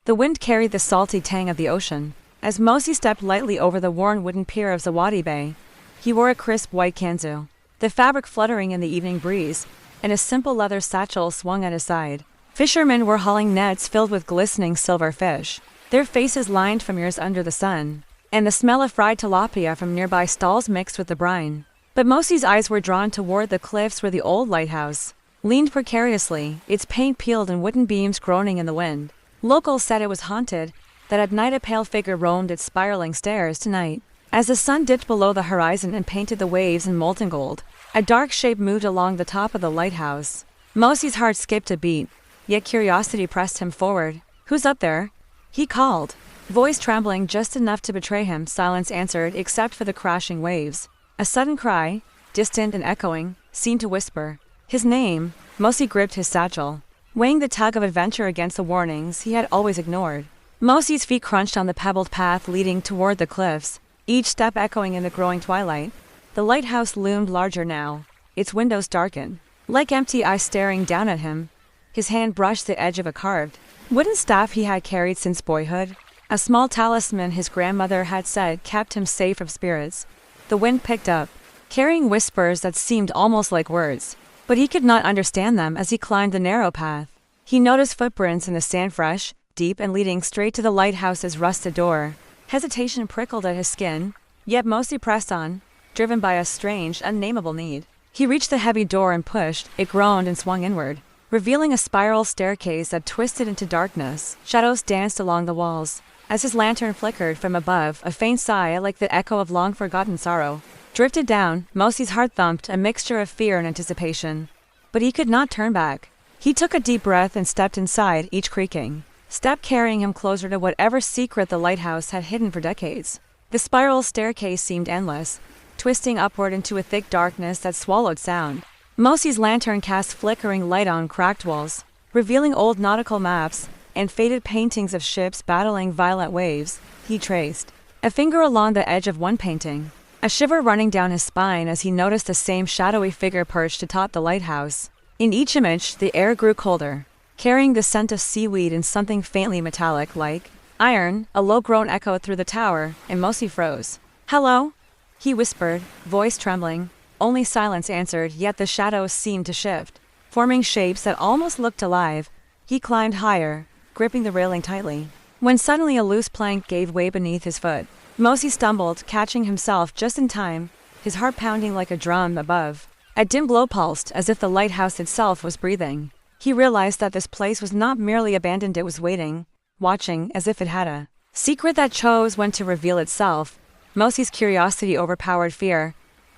The wind carried the salty tang of the ocean. As Mosi stepped lightly over the worn wooden pier of Zawadi Bay, he wore a crisp white kanzu, the fabric fluttering in the evening breeze, and a simple leather satchel swung at his side. Fishermen were hauling nets filled with glistening silver fish, their faces lined from years under the sun, and the smell of fried tilapia from nearby stalls mixed with the brine. But Mosi's eyes were drawn toward the cliffs where the old lighthouse leaned precariously, its paint peeled and wooden beams groaning in the wind. Locals said it was haunted, that at night a pale figure roamed its spiraling stairs tonight. As the sun dipped below the horizon and painted the waves in molten gold, a dark shape moved along the top of the lighthouse. Mosi's heart skipped a beat, yet curiosity pressed him forward. "Who's up there?" he called, voice trembling just enough to betray him. Silence answered except for the crashing waves. A sudden cry, distant and echoing, seemed to whisper his name. Mosi gripped his satchel, weighing the tug of adventure against the warnings he had always ignored. Mosi's feet crunched on the pebbled path leading toward the cliffs, each step echoing in the growing twilight. The lighthouse loomed larger now, its windows darkened, like empty eyes staring down at him. His hand brushed the edge of a carved wooden staff he had carried since boyhood, a small talisman his grandmother had said kept him safe from spirits. The wind picked up, carrying whispers that seemed almost like words, but he could not understand them. As he climbed the narrow path, he noticed footprints in the sand, fresh, deep and leading straight to the lighthouse's rusted door. Hesitation prickled at his skin, yet Mosi pressed on, driven by a strange, unnameable need. He reached the heavy door and pushed. It groaned and swung inward, revealing a spiral staircase that twisted into darkness. Shadows danced along the walls. As his lantern flickered from above, a faint sigh, like the echo of long-forgotten sorrow, drifted down. Mosi's heart thumped, a mixture of fear and anticipation. But he could not turn back. He took a deep breath and stepped inside, each creaking step carrying him closer to whatever secret the lighthouse had hidden for decades. The spiral staircase seemed endless, twisting upward into a thick darkness that swallowed sound. Mosi's lantern cast flickering light on cracked walls, revealing old nautical maps and faded paintings of ships battling violent waves. He traced a finger along the edge of one painting, a shiver running down his spine as he noticed the same shadowy figure perched atop the lighthouse. In each image, the air grew colder, carrying the scent of seaweed and something faintly metallic like iron. A low groan echoed through the tower, and Mosi froze. "Hello?" he whispered, voice trembling. Only silence answered, yet the shadows seemed to shift, forming shapes that almost looked alive. He climbed higher, gripping the railing tightly, when suddenly a loose plank gave way beneath his foot. Mosi stumbled, catching himself just in time, his heart pounding like a drum above. A dim glow pulsed, as if the lighthouse itself was breathing. He realized that this place was not merely abandoned, it was waiting, watching, as if it had a secret that chose when to reveal itself. Mosi's curiosity overpowered fear,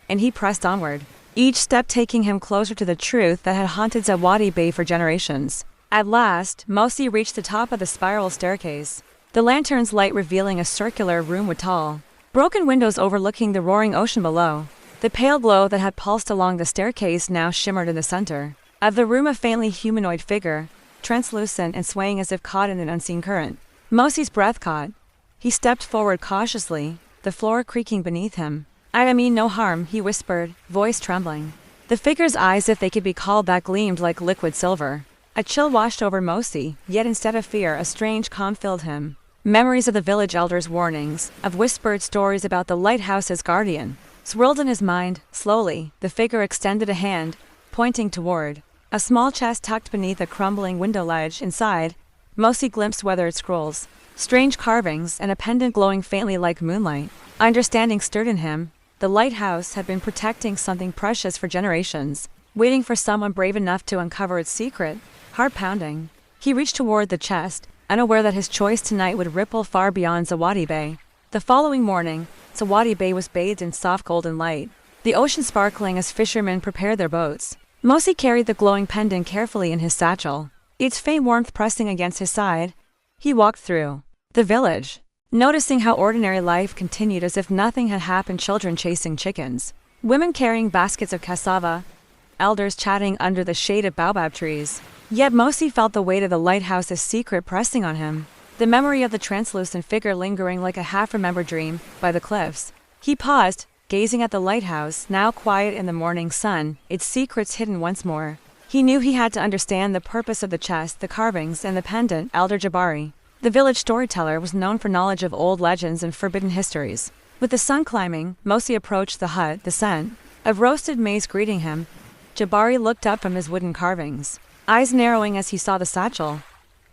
and he pressed onward, each step taking him closer to the truth that had haunted Zawadi Bay for generations. At last, Mosi reached the top of the spiral staircase, the lantern's light revealing a circular room with tall, broken windows overlooking the roaring ocean below. The pale glow that had pulsed along the staircase now shimmered in the center of the room, a faintly humanoid figure, translucent and swaying as if caught in an unseen current. Mosi's breath caught. He stepped forward cautiously, the floor creaking beneath him. "I mean no harm," he whispered, voice trembling. The figure's eyes, if they could be called that, gleamed like liquid silver. A chill washed over Mosi, yet instead of fear, a strange calm filled him. Memories of the village elders' warnings, of whispered stories about the lighthouse's guardian, swirled in his mind. Slowly, the figure extended a hand, pointing toward a small chest tucked beneath a crumbling window ledge. Inside, Mosi glimpsed weathered scrolls, strange carvings, and a pendant glowing faintly like moonlight. Understanding stirred in him. The lighthouse had been protecting something precious for generations, waiting for someone brave enough to uncover its secret. Heart pounding, he reached toward the chest, unaware that his choice tonight would ripple far beyond Zawadi Bay. The following morning, Zawadi Bay was bathed in soft golden light, the ocean sparkling as fishermen prepared their boats. Mosi carried the glowing pendant carefully in his satchel, its faint warmth pressing against his side. He walked through the village, noticing how ordinary life continued as if nothing had happened. Children chasing chickens, women carrying baskets of cassava, elders chatting under the shade of baobab trees. Yet Mosi felt the weight of the lighthouse's secret pressing on him, the memory of the translucent figure lingering like a half-remembered dream by the cliffs. He paused, gazing at the lighthouse, now quiet in the morning sun, its secrets hidden once more. He knew he had to understand the purpose of the chest, the carvings, and the pendant. Elder Jabari, The village storyteller was known for knowledge of old legends and forbidden histories. With the sun climbing, Mosi approached the hut, the scent of roasted maize greeting him. Jabari looked up from his wooden carvings, eyes narrowing as he saw the satchel.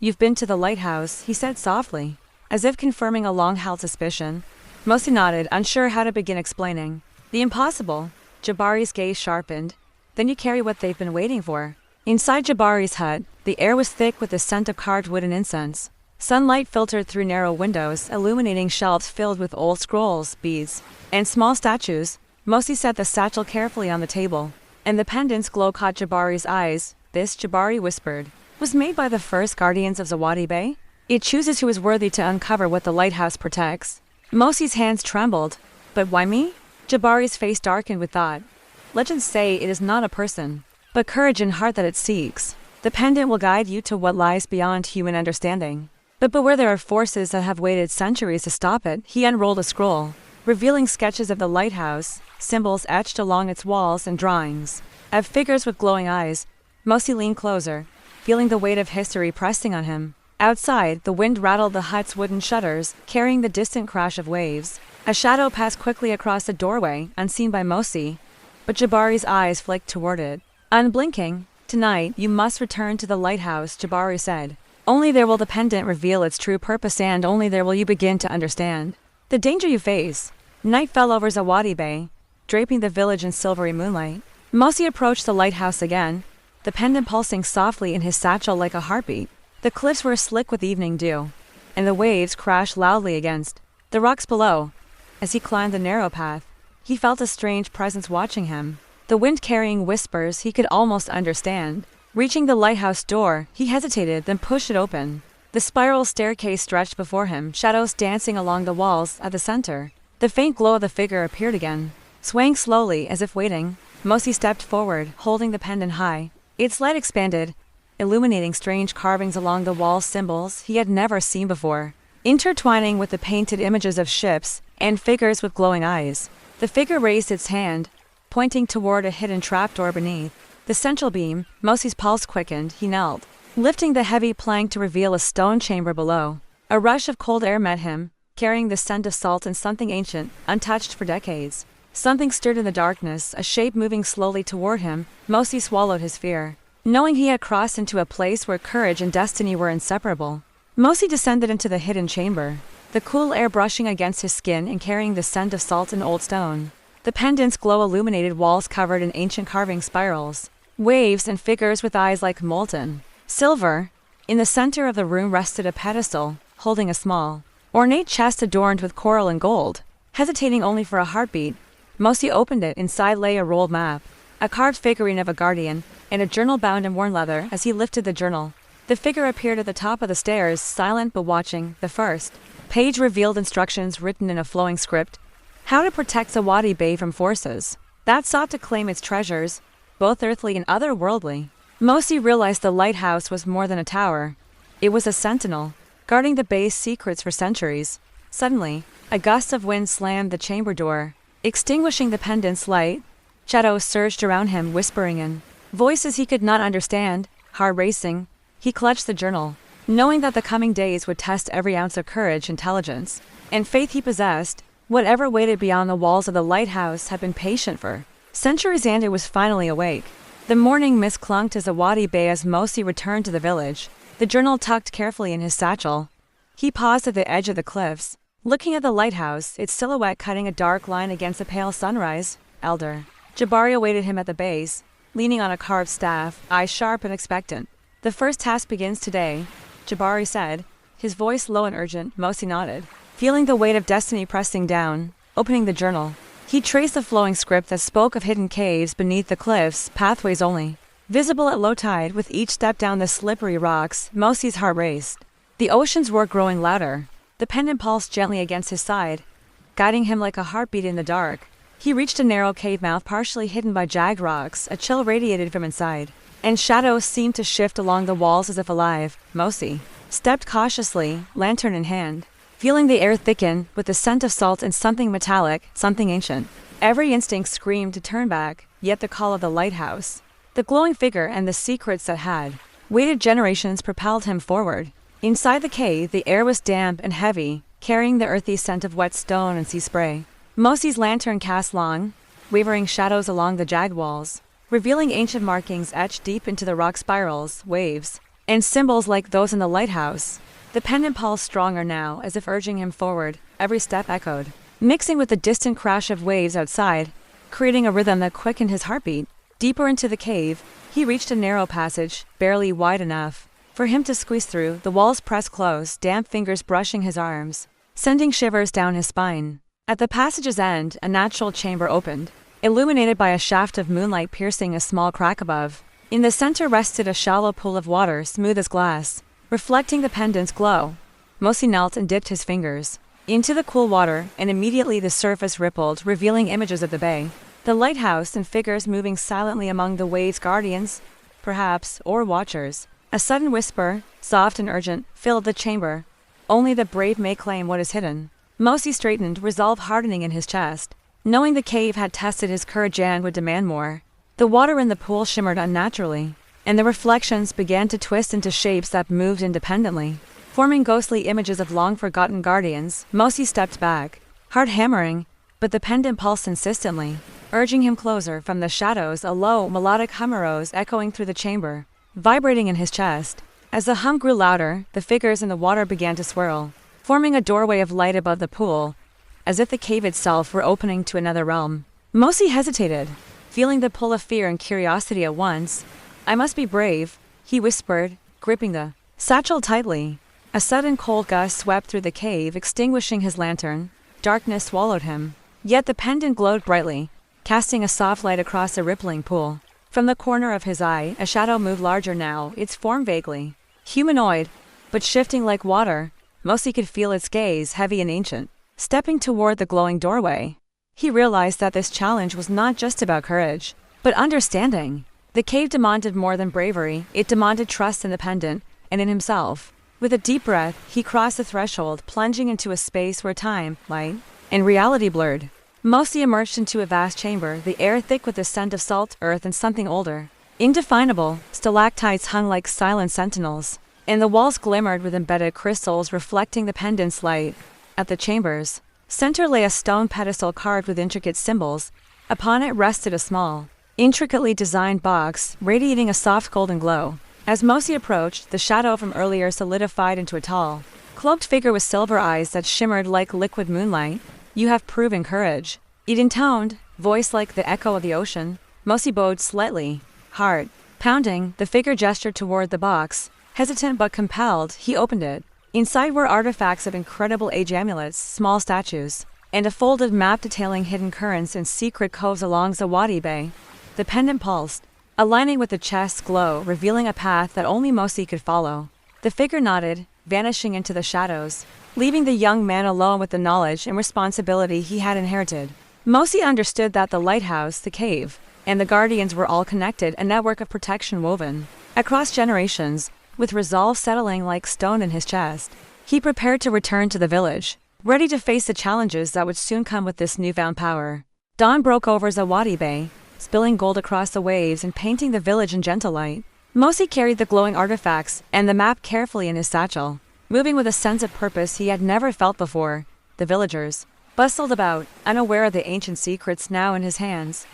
"You've been to the lighthouse," he said softly, as if confirming a long-held suspicion. Mosi nodded, unsure how to begin explaining. "The impossible." Jabari's gaze sharpened. "Then you carry what they've been waiting for." Inside Jabari's hut, the air was thick with the scent of carved wood and incense. Sunlight filtered through narrow windows, illuminating shelves filled with old scrolls, beads, and small statues. Mosi set the satchel carefully on the table, and the pendant's glow caught Jabari's eyes. "This," Jabari whispered, "was made by the first guardians of Zawadi Bay. It chooses who is worthy to uncover what the lighthouse protects." Mosi's hands trembled. "But why me?" Jabari's face darkened with thought. "Legends say it is not a person, but courage and heart that it seeks. The pendant will guide you to what lies beyond human understanding. But beware, there are forces that have waited centuries to stop it." He unrolled a scroll, revealing sketches of the lighthouse, symbols etched along its walls and drawings of figures with glowing eyes. Mosi leaned closer, feeling the weight of history pressing on him. Outside, the wind rattled the hut's wooden shutters, carrying the distant crash of waves. A shadow passed quickly across the doorway, unseen by Mosi, but Jabari's eyes flicked toward it. Unblinking, "Tonight, you must return to the lighthouse," Jabari said. "Only there will the pendant reveal its true purpose, and only there will you begin to understand the danger you face." Night fell over Zawadi Bay, draping the village in silvery moonlight. Mosi approached the lighthouse again, the pendant pulsing softly in his satchel like a heartbeat. The cliffs were slick with evening dew, and the waves crashed loudly against the rocks below. As he climbed the narrow path, he felt a strange presence watching him, the wind carrying whispers he could almost understand. Reaching the lighthouse door, he hesitated, then pushed it open. The spiral staircase stretched before him, shadows dancing along the walls at the center. The faint glow of the figure appeared again. Swaying slowly, as if waiting, Mosi stepped forward, holding the pendant high. Its light expanded, illuminating strange carvings along the wall, symbols he had never seen before, intertwining with the painted images of ships and figures with glowing eyes. The figure raised its hand, pointing toward a hidden trapdoor beneath the central beam. Mosi's pulse quickened. He knelt, lifting the heavy plank to reveal a stone chamber below. A rush of cold air met him, carrying the scent of salt and something ancient, untouched for decades. Something stirred in the darkness, a shape moving slowly toward him. Mosi swallowed his fear, knowing he had crossed into a place where courage and destiny were inseparable. Mosi descended into the hidden chamber, the cool air brushing against his skin and carrying the scent of salt and old stone. The pendant's glow illuminated walls covered in ancient carving spirals, waves, and figures with eyes like molten silver. In the center of the room rested a pedestal, holding a small, ornate chest adorned with coral and gold. Hesitating only for a heartbeat, Mosi opened it. Inside lay a rolled map, a carved figurine of a guardian, and a journal bound in worn leather. As he lifted the journal, the figure appeared at the top of the stairs, silent but watching. The first page revealed instructions written in a flowing script: how to protect Zawadi Bay from forces that sought to claim its treasures, both earthly and otherworldly. Mosi realized the lighthouse was more than a tower. It was a sentinel, guarding the bay's secrets for centuries. Suddenly, a gust of wind slammed the chamber door, extinguishing the pendant's light. Shadows surged around him, whispering in voices he could not understand. Heart racing, he clutched the journal, knowing that the coming days would test every ounce of courage, intelligence, and faith he possessed. Whatever waited beyond the walls of the lighthouse had been patient for centuries, and it was finally awake. The morning mist clung to Zawadi Bay as Mosi returned to the village, the journal tucked carefully in his satchel. He paused at the edge of the cliffs, looking at the lighthouse, its silhouette cutting a dark line against the pale sunrise. Elder Jabari awaited him at the base, leaning on a carved staff, eyes sharp and expectant. "The first task begins today," Jabari said, his voice low and urgent. Mosi nodded, feeling the weight of destiny pressing down. Opening the journal, he traced the flowing script that spoke of hidden caves beneath the cliffs, pathways only visible at low tide. With each step down the slippery rocks, Mosi's heart raced. The ocean's roar growing louder. The pendant pulsed gently against his side, guiding him like a heartbeat in the dark. He reached a narrow cave mouth partially hidden by jagged rocks. A chill radiated from inside, and shadows seemed to shift along the walls as if alive. Mosi stepped cautiously, lantern in hand, feeling the air thicken with the scent of salt and something metallic, something ancient. Every instinct screamed to turn back, yet the call of the lighthouse, the glowing figure, and the secrets that had waited generations propelled him forward. Inside the cave, the air was damp and heavy, carrying the earthy scent of wet stone and sea spray. Mosey's lantern cast long, wavering shadows along the jagged walls, revealing ancient markings etched deep into the rock spirals, waves, and symbols like those in the lighthouse. The pendant pulsed stronger now, as if urging him forward. Every step echoed, mixing with the distant crash of waves outside, creating a rhythm that quickened his heartbeat. Deeper into the cave, he reached a narrow passage, barely wide enough for him to squeeze through. The walls pressed close, damp fingers brushing his arms, sending shivers down his spine. At the passage's end, a natural chamber opened, illuminated by a shaft of moonlight piercing a small crack above. In the center rested a shallow pool of water, smooth as glass, reflecting the pendant's glow. Mosey knelt and dipped his fingers into the cool water, and immediately the surface rippled, revealing images of the bay, the lighthouse, and figures moving silently among the waves. Guardians, perhaps, or watchers. A sudden whisper, soft and urgent, filled the chamber. Only the brave may claim what is hidden. Mosey straightened, resolve hardening in his chest, knowing the cave had tested his courage and would demand more. The water in the pool shimmered unnaturally, and the reflections began to twist into shapes that moved independently, forming ghostly images of long-forgotten guardians. Mosey stepped back, heart hammering, but the pendant pulsed insistently, urging him closer. From the shadows, a low, melodic hum arose, echoing through the chamber, vibrating in his chest. As the hum grew louder, the figures in the water began to swirl, forming a doorway of light above the pool, as if the cave itself were opening to another realm. Mosey hesitated, feeling the pull of fear and curiosity at once. "I must be brave," he whispered, gripping the satchel tightly. A sudden cold gust swept through the cave, extinguishing his lantern. Darkness swallowed him. Yet the pendant glowed brightly, casting a soft light across the rippling pool. From the corner of his eye, a shadow moved, larger now, its form vaguely humanoid, but shifting like water. Mosey could feel its gaze, heavy and ancient. Stepping toward the glowing doorway, he realized that this challenge was not just about courage, but understanding. The cave demanded more than bravery. It demanded trust in the pendant, and in himself. With a deep breath, he crossed the threshold, plunging into a space where time, light, and reality blurred. Mosey emerged into a vast chamber, the air thick with the scent of salt, earth, and something older. Indefinable, stalactites hung like silent sentinels, and the walls glimmered with embedded crystals reflecting the pendant's light. At the chamber's center lay a stone pedestal carved with intricate symbols. Upon it rested a small, intricately designed box, radiating a soft golden glow. As Mosey approached, the shadow from earlier solidified into a tall, cloaked figure with silver eyes that shimmered like liquid moonlight. "You have proven courage," it intoned, voice like the echo of the ocean. Mosey bowed slightly, heart pounding. The figure gestured toward the box. Hesitant but compelled, he opened it. Inside were artifacts of incredible age, amulets, small statues, and a folded map detailing hidden currents and secret coves along Zawadi Bay. The pendant pulsed, aligning with the chest's glow, revealing a path that only Mosey could follow. The figure nodded, vanishing into the shadows, leaving the young man alone with the knowledge and responsibility he had inherited. Mosey understood that the lighthouse, the cave, and the guardians were all connected, a network of protection woven across generations. With resolve settling like stone in his chest, he prepared to return to the village, ready to face the challenges that would soon come with this newfound power. Dawn broke over Zawadi Bay, spilling gold across the waves and painting the village in gentle light. Mosey carried the glowing artifacts and the map carefully in his satchel, moving with a sense of purpose he had never felt before. The villagers bustled about, unaware of the ancient secrets now in his hands.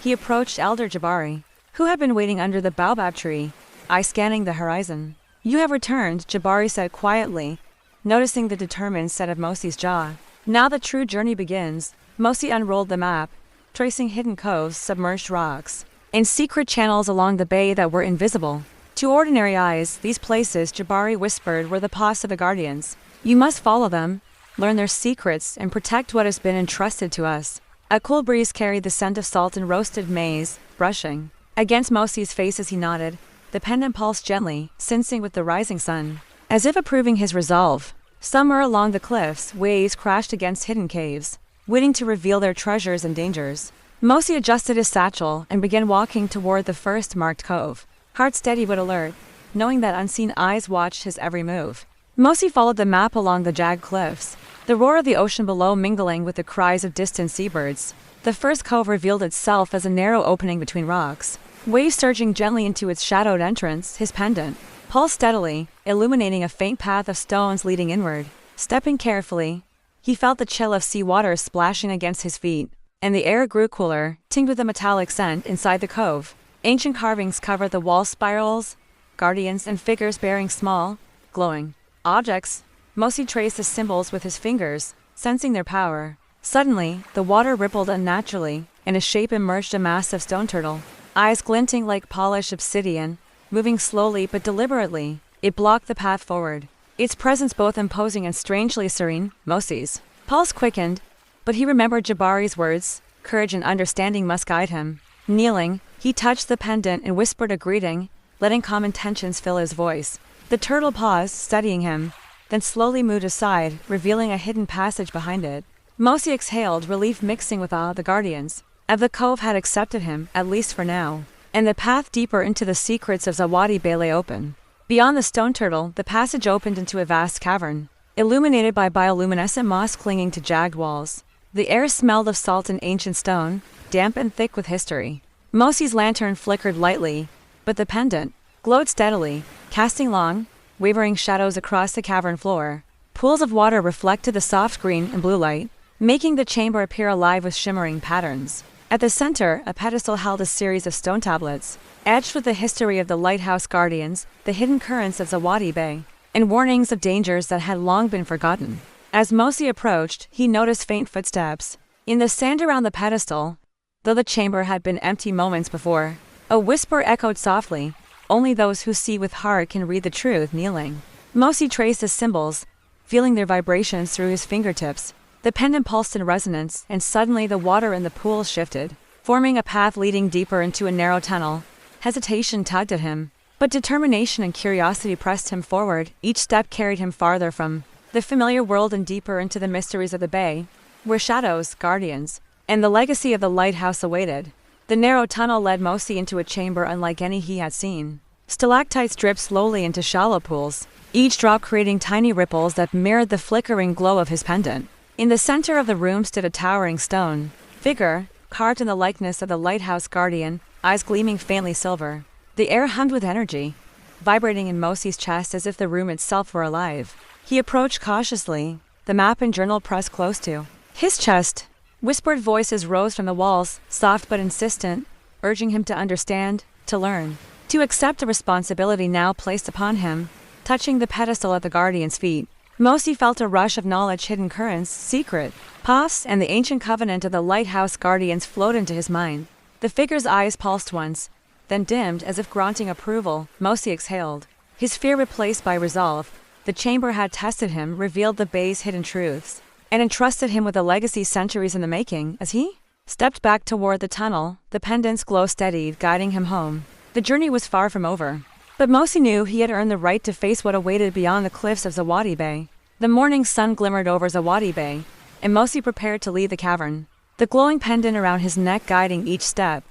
He approached Elder Jabari, who had been waiting under the baobab tree, eye scanning the horizon. "You have returned," Jabari said quietly, noticing the determined set of Mosey's jaw. "Now the true journey begins." Mosey unrolled the map, tracing hidden coves, submerged rocks, and secret channels along the bay that were invisible to ordinary eyes. "These places," Jabari whispered, "were the paths of the guardians. You must follow them, learn their secrets, and protect what has been entrusted to us." A cool breeze carried the scent of salt and roasted maize, brushing against Mosey's face as he nodded. The pendant pulsed gently, sensing with the rising sun, as if approving his resolve. Somewhere along the cliffs, waves crashed against hidden caves, waiting to reveal their treasures and dangers. Mosey adjusted his satchel and began walking toward the first marked cove, heart steady but alert, knowing that unseen eyes watched his every move. Mosey followed the map along the jagged cliffs, the roar of the ocean below mingling with the cries of distant seabirds. The first cove revealed itself as a narrow opening between rocks, waves surging gently into its shadowed entrance. His pendant pulsed steadily, illuminating a faint path of stones leading inward. Stepping carefully, he felt the chill of sea water splashing against his feet, and the air grew cooler, tinged with a metallic scent inside the cove. Ancient carvings covered the wall spirals, guardians and figures bearing small, glowing objects. Mosi traced the symbols with his fingers, sensing their power. Suddenly, the water rippled unnaturally, and a shape emerged, a massive stone turtle. Eyes glinting like polished obsidian, moving slowly but deliberately, it blocked the path forward. Its presence both imposing and strangely serene. Mosi's pulse quickened, but he remembered Jabari's words, courage and understanding must guide him. Kneeling, he touched the pendant and whispered a greeting, letting calm intentions fill his voice. The turtle paused, studying him, then slowly moved aside, revealing a hidden passage behind it. Mosi exhaled, relief mixing with awe. The guardians of the cove had accepted him, at least for now, and the path deeper into the secrets of Zawadi Bay lay open. Beyond the stone turtle, the passage opened into a vast cavern, illuminated by bioluminescent moss clinging to jagged walls. The air smelled of salt and ancient stone, damp and thick with history. Mosi's lantern flickered lightly, but the pendant glowed steadily, casting long, wavering shadows across the cavern floor. Pools of water reflected the soft green and blue light, making the chamber appear alive with shimmering patterns. At the center, a pedestal held a series of stone tablets, etched with the history of the lighthouse guardians, the hidden currents of Zawadi Bay, and warnings of dangers that had long been forgotten. As Mosi approached, he noticed faint footsteps in the sand around the pedestal. Though the chamber had been empty moments before, a whisper echoed softly, "Only those who see with heart can read the truth." Kneeling, Mosi traced the symbols, feeling their vibrations through his fingertips. The pendant pulsed in resonance, and suddenly the water in the pool shifted, forming a path leading deeper into a narrow tunnel. Hesitation tugged at him, but determination and curiosity pressed him forward. Each step carried him farther from the familiar world and deeper into the mysteries of the bay, where shadows, guardians, and the legacy of the lighthouse awaited. The narrow tunnel led Mosi into a chamber unlike any he had seen. Stalactites dripped slowly into shallow pools, each drop creating tiny ripples that mirrored the flickering glow of his pendant. In the center of the room stood a towering stone figure, carved in the likeness of the lighthouse guardian, eyes gleaming faintly silver. The air hummed with energy, vibrating in Mosi's chest as if the room itself were alive. He approached cautiously, the map and journal pressed close to his chest. Whispered voices rose from the walls, soft but insistent, urging him to understand, to learn, to accept the responsibility now placed upon him. Touching the pedestal at the guardian's feet, Mosi felt a rush of knowledge. Hidden currents, secret paths, and the ancient covenant of the lighthouse guardians flowed into his mind. The figure's eyes pulsed once, then dimmed as if granting approval. Mosi exhaled, his fear replaced by resolve. The chamber had tested him, revealed the bay's hidden truths, and entrusted him with a legacy centuries in the making. As he stepped back toward the tunnel, the pendant's glow steadied, guiding him home. The journey was far from over, but Mosi knew he had earned the right to face what awaited beyond the cliffs of Zawadi Bay. The morning sun glimmered over Zawadi Bay, and Mosi prepared to leave the cavern, the glowing pendant around his neck guiding each step.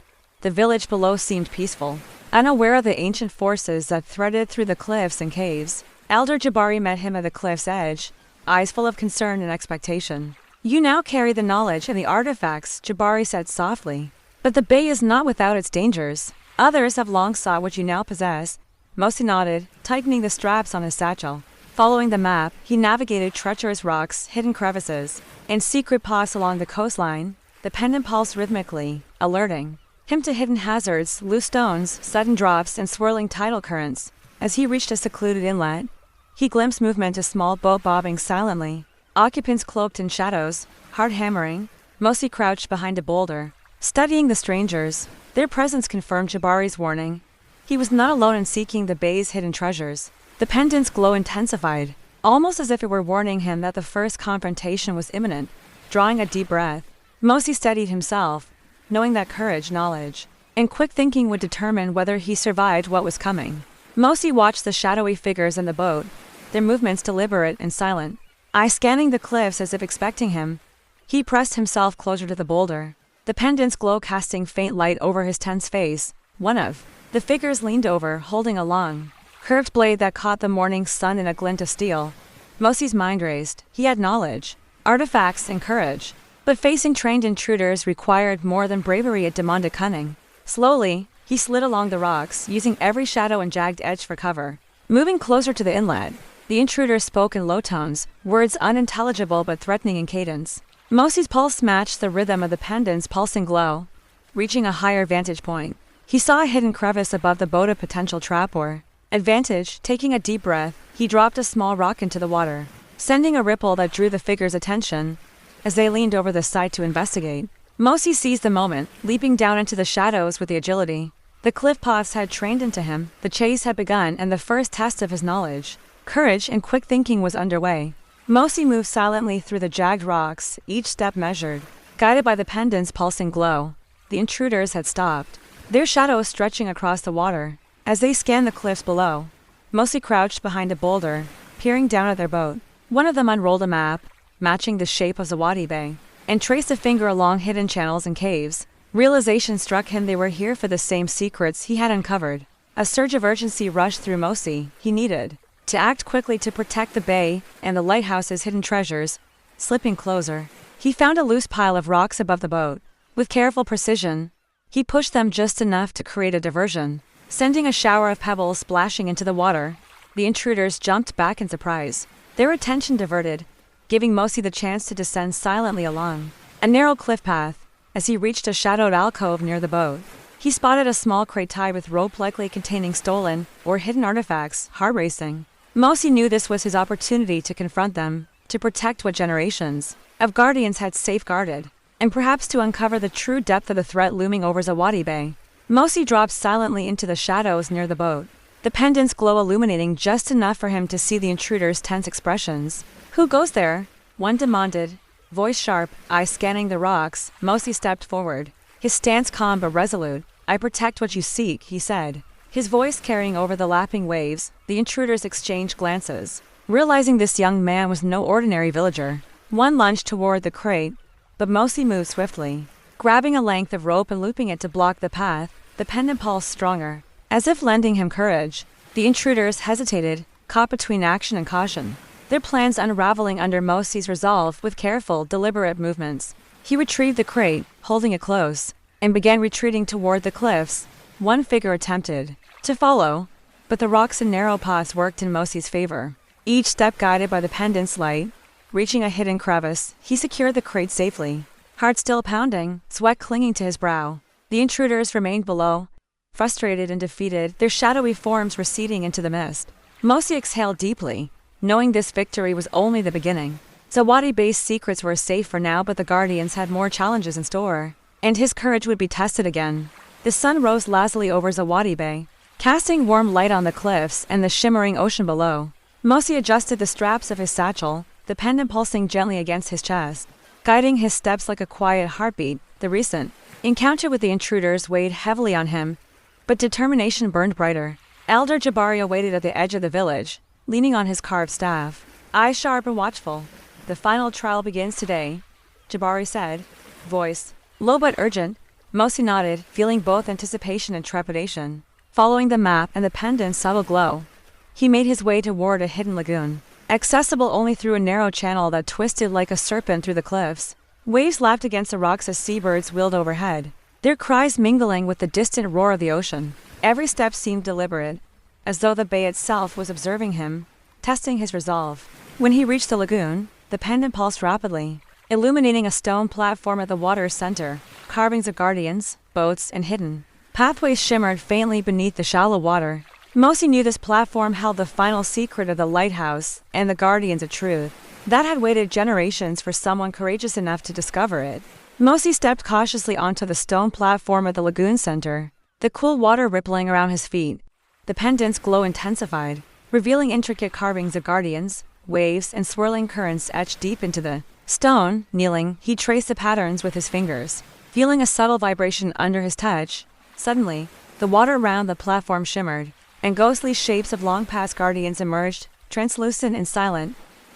The village below seemed peaceful, unaware of the ancient forces that threaded through the cliffs and caves. Elder Jabari met him at the cliff's edge, eyes full of concern and expectation. "You now carry the knowledge and the artifacts," Jabari said softly. "But the bay is not without its dangers. Others have long sought what you now possess." Mosi nodded, tightening the straps on his satchel. Following the map, he navigated treacherous rocks, hidden crevices, and secret paths along the coastline. The pendant pulsed rhythmically, alerting him to hidden hazards, loose stones, sudden drops, and swirling tidal currents. As he reached a secluded inlet, he glimpsed movement, a small boat bobbing silently, occupants cloaked in shadows, hard hammering. Mosi crouched behind a boulder, studying the strangers. Their presence confirmed Jabari's warning. He was not alone in seeking the bay's hidden treasures. The pendant's glow intensified, almost as if it were warning him that the first confrontation was imminent. Drawing a deep breath, Mosi steadied himself, knowing that courage, knowledge, and quick thinking would determine whether he survived what was coming. Mosi watched the shadowy figures in the boat, their movements deliberate and silent, eyes scanning the cliffs as if expecting him. He pressed himself closer to the boulder, the pendant's glow casting faint light over his tense face. One of the figures leaned over, holding a long, curved blade that caught the morning sun in a glint of steel. Mosi's mind raced. He had knowledge, artifacts, and courage, but facing trained intruders required more than bravery, it demanded cunning. Slowly, he slid along the rocks, using every shadow and jagged edge for cover. Moving closer to the inlet, the intruder spoke in low tones, words unintelligible but threatening in cadence. Mosey's pulse matched the rhythm of the pendant's pulsing glow. Reaching a higher vantage point, he saw a hidden crevice above the boat, a potential trap or advantage. Taking a deep breath, he dropped a small rock into the water, sending a ripple that drew the figure's attention. As they leaned over the side to investigate, Mosey seized the moment, leaping down into the shadows with the agility the cliff paths had trained into him. The chase had begun, and the first test of his knowledge, courage, and quick thinking was underway. Mosey moved silently through the jagged rocks, each step measured, guided by the pendant's pulsing glow. The intruders had stopped, their shadows stretching across the water. As they scanned the cliffs below, Mosey crouched behind a boulder, peering down at their boat. One of them unrolled a map, matching the shape of Zawadi Bay, and traced a finger along hidden channels and caves. Realization struck him, they were here for the same secrets he had uncovered. A surge of urgency rushed through Mosey. He needed to act quickly to protect the bay and the lighthouse's hidden treasures. Slipping closer, he found a loose pile of rocks above the boat. With careful precision, he pushed them just enough to create a diversion, sending a shower of pebbles splashing into the water. The intruders jumped back in surprise, their attention diverted, giving Mosey the chance to descend silently along a narrow cliff path. As he reached a shadowed alcove near the boat, he spotted a small crate tied with rope, likely containing stolen or hidden artifacts. Heart racing, Mosey knew this was his opportunity to confront them, to protect what generations of guardians had safeguarded, and perhaps to uncover the true depth of the threat looming over Zawadi Bay. Mosey dropped silently into the shadows near the boat, the pendant's glow illuminating just enough for him to see the intruders' tense expressions. "Who goes there?" one demanded, voice sharp, eyes scanning the rocks. Mosey stepped forward, his stance calm but resolute. "I protect what you seek," he said, his voice carrying over the lapping waves. The intruders exchanged glances, realizing this young man was no ordinary villager. One lunged toward the crate, but Mosey moved swiftly, grabbing a length of rope and looping it to block the path. The pendant pulsed stronger, as if lending him courage. The intruders hesitated, caught between action and caution, their plans unraveling under Mosey's resolve. With careful, deliberate movements, he retrieved the crate, holding it close, and began retreating toward the cliffs. One figure attempted to follow, but the rocks and narrow paths worked in Mosey's favor. Each step guided by the pendant's light. Reaching a hidden crevice, he secured the crate safely, heart still pounding, sweat clinging to his brow. The intruders remained below, frustrated and defeated, their shadowy forms receding into the mist. Mosey exhaled deeply, knowing this victory was only the beginning. Zawadi Bay's secrets were safe for now, but the Guardians had more challenges in store, and his courage would be tested again. The sun rose lazily over Zawadi Bay, casting warm light on the cliffs and the shimmering ocean below. Mosey adjusted the straps of his satchel, the pendant pulsing gently against his chest, guiding his steps like a quiet heartbeat. The recent encounter with the intruders weighed heavily on him, but determination burned brighter. Elder Jabari awaited at the edge of the village, leaning on his carved staff, eyes sharp and watchful. "The final trial begins today," Jabari said, voice low but urgent. Mosey nodded, feeling both anticipation and trepidation. Following the map and the pendant's subtle glow, he made his way toward a hidden lagoon, accessible only through a narrow channel that twisted like a serpent through the cliffs. Waves lapped against the rocks as seabirds wheeled overhead, their cries mingling with the distant roar of the ocean. Every step seemed deliberate, as though the bay itself was observing him, testing his resolve. When he reached the lagoon, the pendant pulsed rapidly, illuminating a stone platform at the water's center. Carvings of guardians, boats, and hidden pathways shimmered faintly beneath the shallow water. Mosey knew this platform held the final secret of the lighthouse and the guardians of truth that had waited generations for someone courageous enough to discover it. Mosey stepped cautiously onto the stone platform at the lagoon center, the cool water rippling around his feet. The pendant's glow intensified, revealing intricate carvings of guardians, waves, and swirling currents etched deep into the stone. Kneeling, he traced the patterns with his fingers, feeling a subtle vibration under his touch. Suddenly, the water around the platform shimmered, and ghostly shapes of long-past guardians emerged, translucent and silent,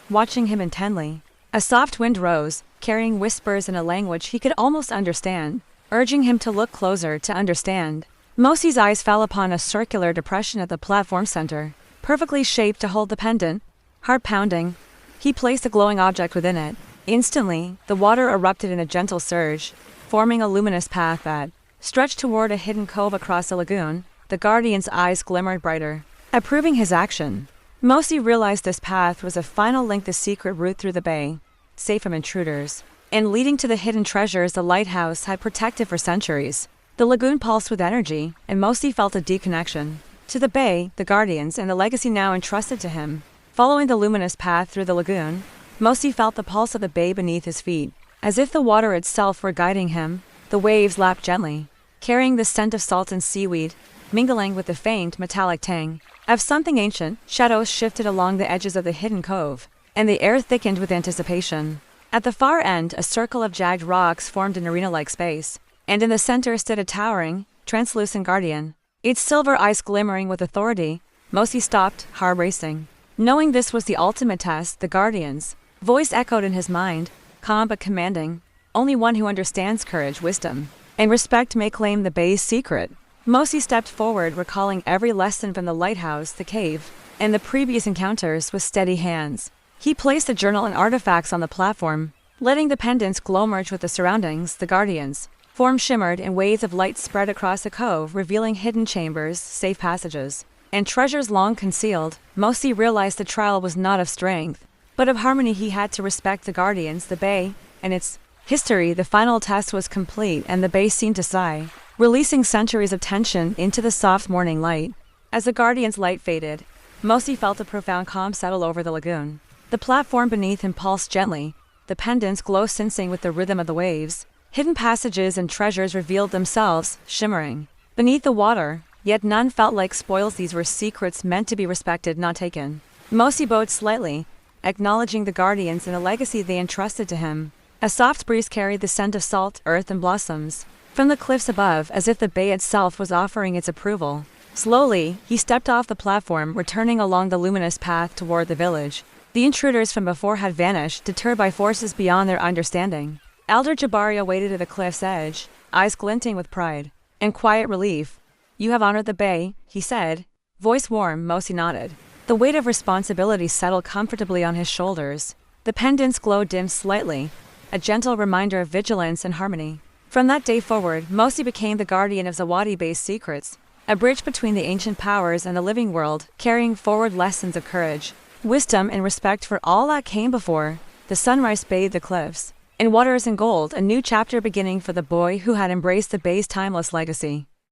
watching him intently. A soft wind rose, carrying whispers in a language he could almost understand, urging him to look closer to understand. Mosey's eyes fell upon a circular depression at the platform center, perfectly shaped to hold the pendant. Heart pounding, he placed a glowing object within it. Instantly, the water erupted in a gentle surge, forming a luminous path that stretched toward a hidden cove across the lagoon. The guardian's eyes glimmered brighter, approving his action. Mosi realized this path was a final link, the secret route through the bay, safe from intruders, and leading to the hidden treasures the lighthouse had protected for centuries. The lagoon pulsed with energy, and Mosi felt a deep connection to the bay, the guardians, and the legacy now entrusted to him. Following the luminous path through the lagoon, Mosi felt the pulse of the bay beneath his feet, as if the water itself were guiding him. The waves lapped gently, carrying the scent of salt and seaweed, mingling with the faint, metallic tang of something ancient. Shadows shifted along the edges of the hidden cove, and the air thickened with anticipation. At the far end, a circle of jagged rocks formed an arena-like space, and in the center stood a towering, translucent guardian, its silver eyes glimmering with authority. Mosi stopped, heart racing. Knowing this was the ultimate test, the guardian's voice echoed in his mind, calm but commanding. Only one who understands courage, wisdom, and respect may claim the bay's secret. Mosi stepped forward, recalling every lesson from the lighthouse, the cave, and the previous encounters with steady hands. He placed the journal and artifacts on the platform, letting the pendants glow merge with the surroundings. The guardians' form shimmered, and waves of light spread across the cove, revealing hidden chambers, safe passages, and treasures long concealed. Mosi realized the trial was not of strength, but of harmony. He had to respect the guardians, the bay, and its history. The final test was complete, and the bay seemed to sigh, releasing centuries of tension into the soft morning light. As the guardian's light faded, Mosi felt a profound calm settle over the lagoon. The platform beneath him pulsed gently, the pendants glow sensing with the rhythm of the waves. Hidden passages and treasures revealed themselves, shimmering beneath the water, yet none felt like spoils. These were secrets meant to be respected, not taken. Mosi bowed slightly, acknowledging the guardians and the legacy they entrusted to him. A soft breeze carried the scent of salt, earth, and blossoms from the cliffs above, as if the bay itself was offering its approval. Slowly, he stepped off the platform, returning along the luminous path toward the village. The intruders from before had vanished, deterred by forces beyond their understanding. Elder Jabaria waited at the cliff's edge, eyes glinting with pride and quiet relief. "You have honored the bay," he said, voice warm. Mosi nodded. The weight of responsibility settled comfortably on his shoulders. The pendant's glow dimmed slightly, a gentle reminder of vigilance and harmony. From that day forward, Mosi became the guardian of Zawadi Bay's secrets, a bridge between the ancient powers and the living world, carrying forward lessons of courage, wisdom, and respect for all that came before. The sunrise bathed the cliffs in waters and gold, a new chapter beginning for the boy who had embraced the bay's timeless legacy.